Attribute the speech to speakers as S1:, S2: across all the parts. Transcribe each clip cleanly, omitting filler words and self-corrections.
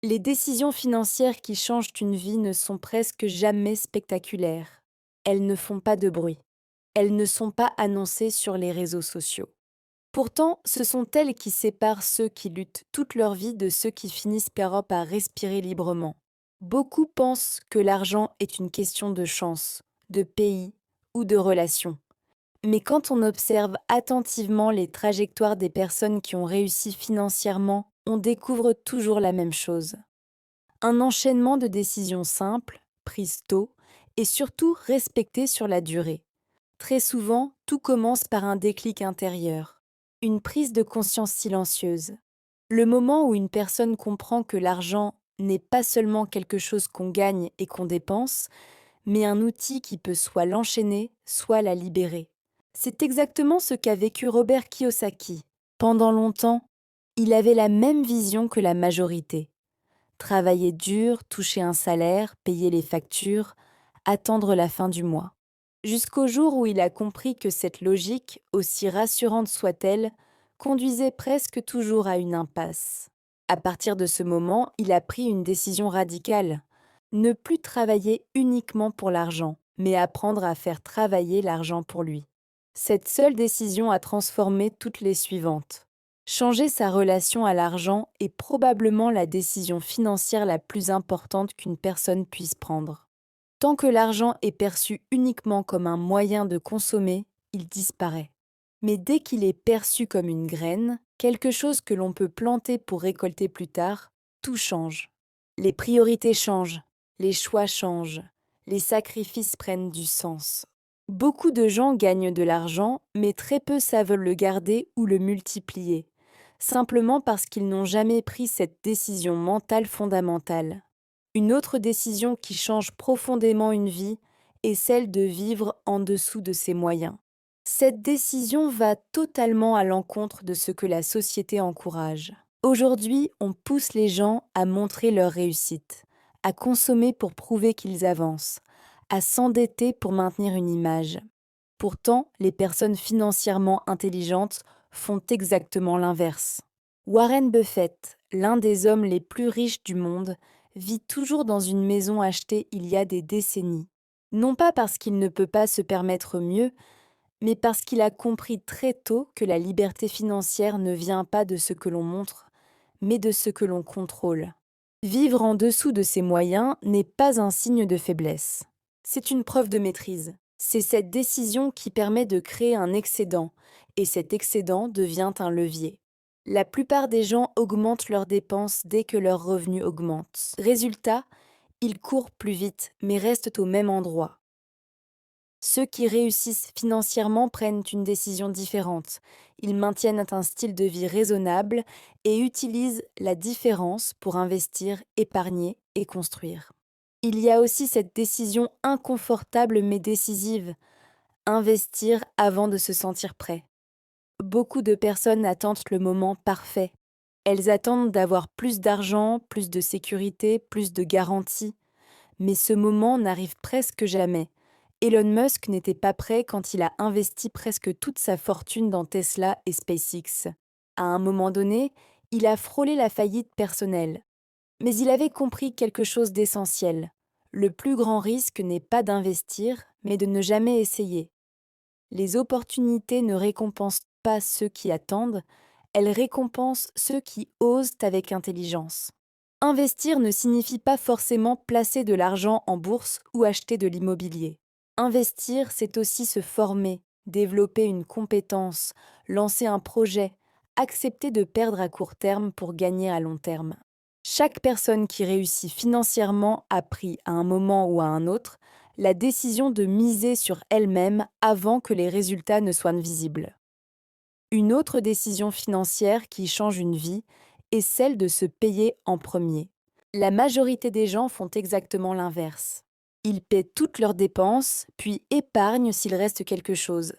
S1: Les décisions financières qui changent une vie ne sont presque jamais spectaculaires. Elles ne font pas de bruit. Elles ne sont pas annoncées sur les réseaux sociaux. Pourtant, ce sont elles qui séparent ceux qui luttent toute leur vie de ceux qui finissent par respirer librement. Beaucoup pensent que l'argent est une question de chance, de pays ou de relations. Mais quand on observe attentivement les trajectoires des personnes qui ont réussi financièrement, on découvre toujours la même chose. Un enchaînement de décisions simples, prises tôt, et surtout respectées sur la durée. Très souvent, tout commence par un déclic intérieur, une prise de conscience silencieuse. Le moment où une personne comprend que l'argent n'est pas seulement quelque chose qu'on gagne et qu'on dépense, mais un outil qui peut soit l'enchaîner, soit la libérer. C'est exactement ce qu'a vécu Robert Kiyosaki. Pendant longtemps, il avait la même vision que la majorité. Travailler dur, toucher un salaire, payer les factures, attendre la fin du mois. Jusqu'au jour où il a compris que cette logique, aussi rassurante soit-elle, conduisait presque toujours à une impasse. À partir de ce moment, il a pris une décision radicale. Ne plus travailler uniquement pour l'argent, mais apprendre à faire travailler l'argent pour lui. Cette seule décision a transformé toutes les suivantes. Changer sa relation à l'argent est probablement la décision financière la plus importante qu'une personne puisse prendre. Tant que l'argent est perçu uniquement comme un moyen de consommer, il disparaît. Mais dès qu'il est perçu comme une graine, quelque chose que l'on peut planter pour récolter plus tard, tout change. Les priorités changent, les choix changent, les sacrifices prennent du sens. Beaucoup de gens gagnent de l'argent, mais très peu savent le garder ou le multiplier, simplement parce qu'ils n'ont jamais pris cette décision mentale fondamentale. Une autre décision qui change profondément une vie est celle de vivre en dessous de ses moyens. Cette décision va totalement à l'encontre de ce que la société encourage. Aujourd'hui, on pousse les gens à montrer leur réussite, à consommer pour prouver qu'ils avancent, à s'endetter pour maintenir une image. Pourtant, les personnes financièrement intelligentes font exactement l'inverse. Warren Buffett, l'un des hommes les plus riches du monde, vit toujours dans une maison achetée il y a des décennies. Non pas parce qu'il ne peut pas se permettre mieux, mais parce qu'il a compris très tôt que la liberté financière ne vient pas de ce que l'on montre, mais de ce que l'on contrôle. Vivre en dessous de ses moyens n'est pas un signe de faiblesse. C'est une preuve de maîtrise. C'est cette décision qui permet de créer un excédent, et cet excédent devient un levier. La plupart des gens augmentent leurs dépenses dès que leurs revenus augmentent. Résultat, ils courent plus vite, mais restent au même endroit. Ceux qui réussissent financièrement prennent une décision différente. Ils maintiennent un style de vie raisonnable et utilisent la différence pour investir, épargner et construire. Il y a aussi cette décision inconfortable mais décisive, investir avant de se sentir prêt. Beaucoup de personnes attendent le moment parfait. Elles attendent d'avoir plus d'argent, plus de sécurité, plus de garanties. Mais ce moment n'arrive presque jamais. Elon Musk n'était pas prêt quand il a investi presque toute sa fortune dans Tesla et SpaceX. À un moment donné, il a frôlé la faillite personnelle. Mais il avait compris quelque chose d'essentiel. Le plus grand risque n'est pas d'investir, mais de ne jamais essayer. Les opportunités ne récompensent pas ceux qui attendent, elles récompensent ceux qui osent avec intelligence. Investir ne signifie pas forcément placer de l'argent en bourse ou acheter de l'immobilier. Investir, c'est aussi se former, développer une compétence, lancer un projet, accepter de perdre à court terme pour gagner à long terme. Chaque personne qui réussit financièrement a pris, à un moment ou à un autre, la décision de miser sur elle-même avant que les résultats ne soient visibles. Une autre décision financière qui change une vie est celle de se payer en premier. La majorité des gens font exactement l'inverse. Ils paient toutes leurs dépenses, puis épargnent s'il reste quelque chose.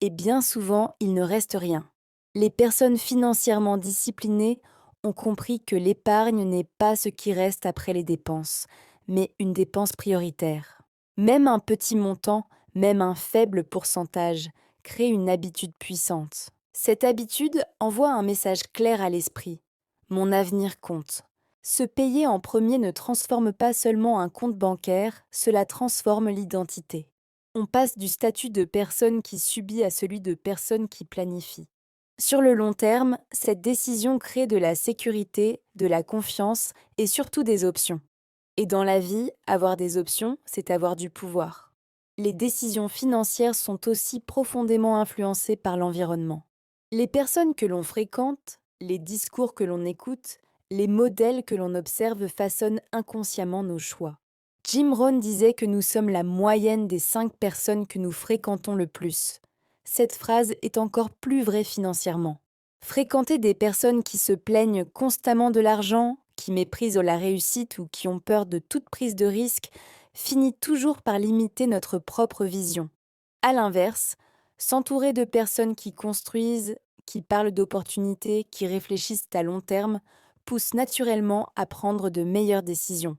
S1: Et bien souvent, il ne reste rien. Les personnes financièrement disciplinées ont compris que l'épargne n'est pas ce qui reste après les dépenses, mais une dépense prioritaire. Même un petit montant, même un faible pourcentage, crée une habitude puissante. Cette habitude envoie un message clair à l'esprit. Mon avenir compte. Se payer en premier ne transforme pas seulement un compte bancaire, cela transforme l'identité. On passe du statut de personne qui subit à celui de personne qui planifie. Sur le long terme, cette décision crée de la sécurité, de la confiance et surtout des options. Et dans la vie, avoir des options, c'est avoir du pouvoir. Les décisions financières sont aussi profondément influencées par l'environnement. Les personnes que l'on fréquente, les discours que l'on écoute, les modèles que l'on observe façonnent inconsciemment nos choix. Jim Rohn disait que nous sommes la moyenne des 5 personnes que nous fréquentons le plus. Cette phrase est encore plus vraie financièrement. Fréquenter des personnes qui se plaignent constamment de l'argent, qui méprisent la réussite ou qui ont peur de toute prise de risque, finit toujours par limiter notre propre vision. À l'inverse, s'entourer de personnes qui construisent, qui parlent d'opportunités, qui réfléchissent à long terme, pousse naturellement à prendre de meilleures décisions.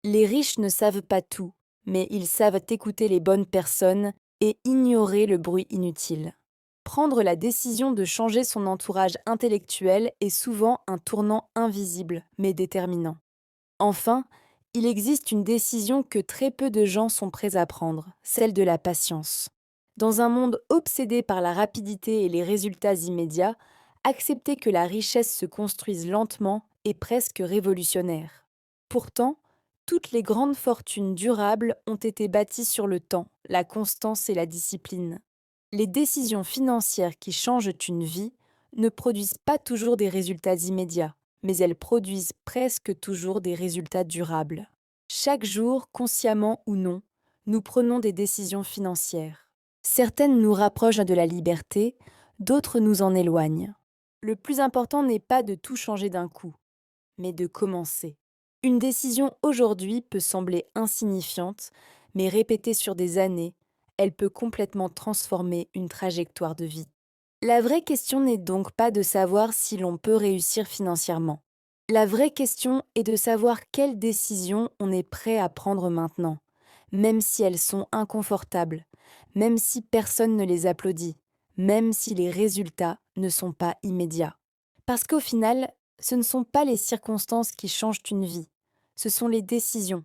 S1: Les riches ne savent pas tout, mais ils savent écouter les bonnes personnes et ignorer le bruit inutile. Prendre la décision de changer son entourage intellectuel est souvent un tournant invisible, mais déterminant. Enfin, il existe une décision que très peu de gens sont prêts à prendre, celle de la patience. Dans un monde obsédé par la rapidité et les résultats immédiats, accepter que la richesse se construise lentement est presque révolutionnaire. Pourtant, toutes les grandes fortunes durables ont été bâties sur le temps, la constance et la discipline. Les décisions financières qui changent une vie ne produisent pas toujours des résultats immédiats, mais elles produisent presque toujours des résultats durables. Chaque jour, consciemment ou non, nous prenons des décisions financières. Certaines nous rapprochent de la liberté, d'autres nous en éloignent. Le plus important n'est pas de tout changer d'un coup, mais de commencer. Une décision aujourd'hui peut sembler insignifiante, mais répétée sur des années, elle peut complètement transformer une trajectoire de vie. La vraie question n'est donc pas de savoir si l'on peut réussir financièrement. La vraie question est de savoir quelles décisions on est prêt à prendre maintenant, même si elles sont inconfortables, même si personne ne les applaudit, même si les résultats ne sont pas immédiats. Parce qu'au final, ce ne sont pas les circonstances qui changent une vie, ce sont les décisions,